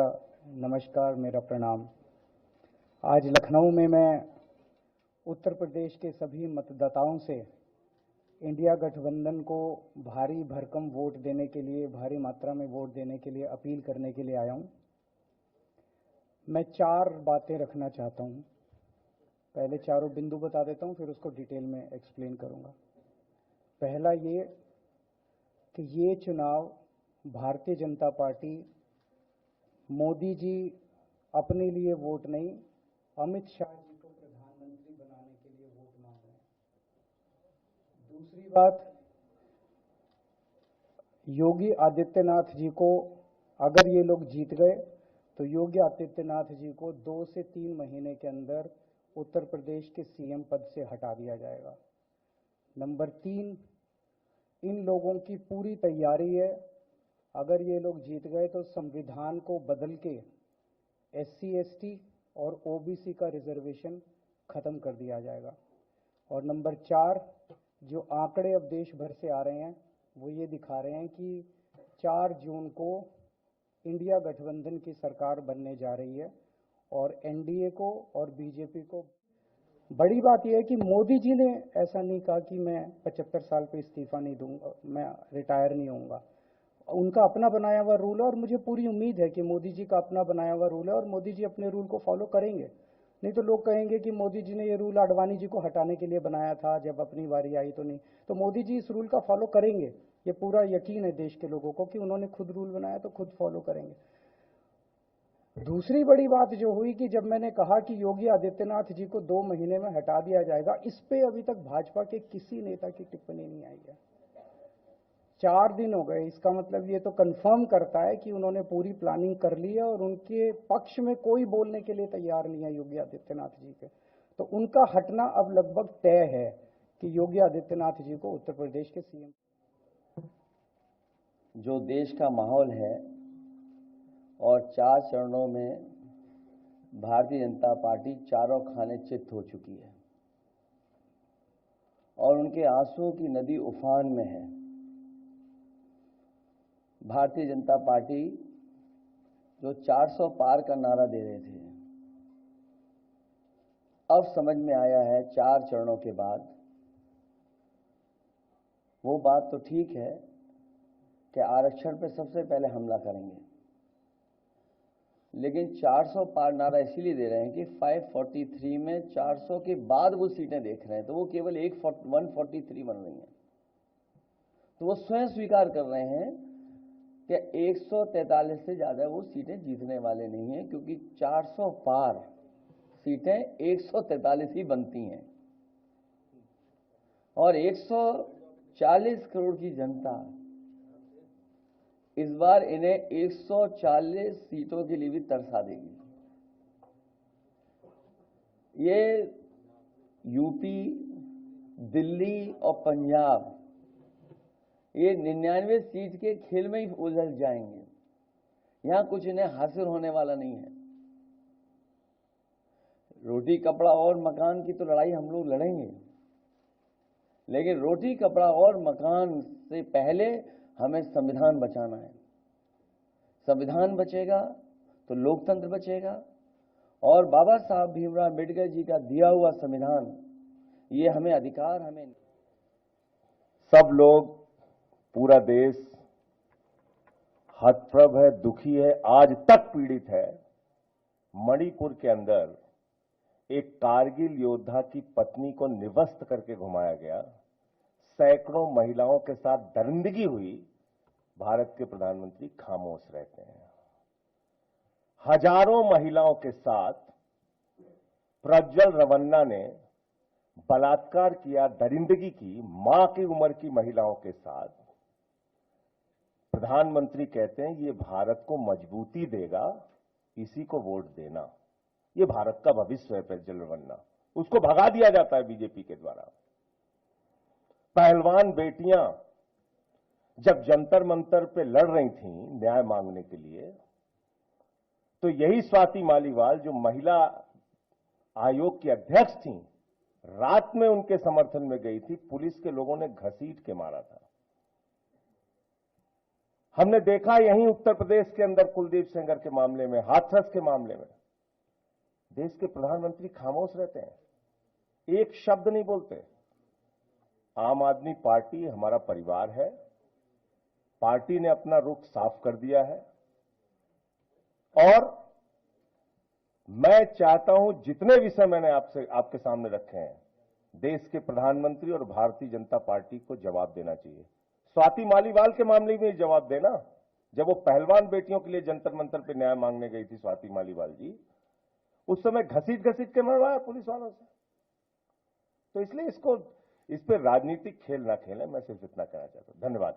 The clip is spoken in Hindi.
मेरा नमस्कार, मेरा प्रणाम। आज लखनऊ में मैं उत्तर प्रदेश के सभी मतदाताओं से इंडिया गठबंधन को भारी भरकम वोट देने के लिए, भारी मात्रा में वोट देने के लिए अपील करने के लिए आया हूं। मैं 4 बातें रखना चाहता हूं। पहले चारों बिंदु बता देता हूं, फिर उसको डिटेल में एक्सप्लेन करूंगा। पहला ये कि ये चुनाव भारतीय जनता पार्टी मोदी जी अपने लिए वोट नहीं, अमित शाह जी को प्रधानमंत्री बनाने के लिए वोट मांग रहे हैं। दूसरी बात, योगी आदित्यनाथ जी को अगर ये लोग जीत गए तो योगी आदित्यनाथ जी को 2 से 3 महीने के अंदर उत्तर प्रदेश के सीएम पद से हटा दिया जाएगा। नंबर 3, इन लोगों की पूरी तैयारी है, अगर ये लोग जीत गए तो संविधान को बदल के SC ST और OBC का रिजर्वेशन खत्म कर दिया जाएगा। और नंबर 4, जो आंकड़े अब देश भर से आ रहे हैं वो ये दिखा रहे हैं कि 4 जून को इंडिया गठबंधन की सरकार बनने जा रही है और NDA को और BJP को। बड़ी बात यह है कि मोदी जी ने ऐसा नहीं कहा कि मैं 75 साल पे इस्तीफा नहीं दूंगा, मैं रिटायर नहीं होऊंगा। उनका अपना बनाया हुआ रूल है और मुझे पूरी उम्मीद है कि मोदी जी का अपना बनाया हुआ रूल है और मोदी जी अपने रूल को फॉलो करेंगे। नहीं तो लोग कहेंगे कि मोदी जी ने ये रूल आडवाणी जी को हटाने के लिए बनाया था, जब अपनी बारी आई तो नहीं। तो मोदी जी इस रूल का फॉलो करेंगे, ये पूरा यकीन है देश के लोगों को कि उन्होंने खुद रूल बनाया तो खुद फॉलो करेंगे। दूसरी बड़ी बात जो हुई कि जब मैंने कहा कि योगी आदित्यनाथ जी को 2 महीने में हटा दिया जाएगा, इस पे अभी तक भाजपा के किसी नेता की टिप्पणी नहीं आई है। 4 दिन हो गए, इसका मतलब ये तो कंफर्म करता है कि उन्होंने पूरी प्लानिंग कर ली है और उनके पक्ष में कोई बोलने के लिए तैयार नहीं है योगी आदित्यनाथ जी के। तो उनका हटना अब लगभग तय है कि योगी आदित्यनाथ जी को उत्तर प्रदेश के सीएम। जो देश का माहौल है और 4 चरणों में भारतीय जनता पार्टी चारों खाने चित्त हो चुकी है और उनके आंसुओं की नदी उफान में है। भारतीय जनता पार्टी जो 400 पार का नारा दे रहे थे, अब समझ में आया है 4 चरणों के बाद। वो बात तो ठीक है कि आरक्षण पे सबसे पहले हमला करेंगे, लेकिन 400 पार नारा इसीलिए दे रहे हैं कि 543 में 400 के बाद वो सीटें देख रहे हैं, तो वो केवल 143 बन रही हैं। तो वो स्वयं स्वीकार कर रहे हैं कि 143 से ज्यादा वो सीटें जीतने वाले नहीं हैं, क्योंकि 400 पार सीटें 143 ही बनती हैं और 140 करोड़ की जनता इस बार इन्हें 140 सीटों के लिए भी तरसा देगी। ये यूपी, दिल्ली और पंजाब ये 99 सीट के खेल में ही उलझ जाएंगे। यहां कुछ इन्हें हासिल होने वाला नहीं है। रोटी कपड़ा और मकान की तो लड़ाई हम लोग लड़ेंगे, लेकिन रोटी कपड़ा और मकान से पहले हमें संविधान बचाना है। संविधान बचेगा तो लोकतंत्र बचेगा और बाबा साहब भीमराव अम्बेडकर जी का दिया हुआ संविधान, ये हमें अधिकार, हमें सब लोग, पूरा देश हतप्रभ है, दुखी है, आज तक पीड़ित है। मणिपुर के अंदर एक कारगिल योद्धा की पत्नी को निवस्त करके घुमाया गया, सैकड़ों महिलाओं के साथ दरिंदगी हुई, भारत के प्रधानमंत्री खामोश रहते हैं। हजारों महिलाओं के साथ प्रज्वल रवन्ना ने बलात्कार किया, दरिंदगी की, मां की उम्र की महिलाओं के साथ। प्रधानमंत्री कहते हैं ये भारत को मजबूती देगा, इसी को वोट देना। ये भारत का भविष्य है प्रज्वल रवन्ना, उसको भगा दिया जाता है बीजेपी के द्वारा। पहलवान बेटियां जब जंतर मंतर पे लड़ रही थीं न्याय मांगने के लिए, तो यही स्वाति मालीवाल जो महिला आयोग की अध्यक्ष थीं, रात में उनके समर्थन में गई थी, पुलिस के लोगों ने घसीट के मारा था। हमने देखा यहीं उत्तर प्रदेश के अंदर कुलदीप सेंगर के मामले में, हाथरस के मामले में देश के प्रधानमंत्री खामोश रहते हैं, एक शब्द नहीं बोलते। आम आदमी पार्टी हमारा परिवार है, पार्टी ने अपना रुख साफ कर दिया है और मैं चाहता हूं जितने विषय मैंने आपके सामने रखे हैं, देश के प्रधानमंत्री और भारतीय जनता पार्टी को जवाब देना चाहिए। स्वाति मालीवाल के मामले में जवाब देना, जब वो पहलवान बेटियों के लिए जंतर मंतर पे न्याय मांगने गई थी स्वाति मालीवाल जी, उस समय घसीट के मरवाया पुलिस वालों से। तो इसलिए इस पे राजनीतिक खेल ना खेलें, मैं सिर्फ इतना कहना चाहता हूं। धन्यवाद।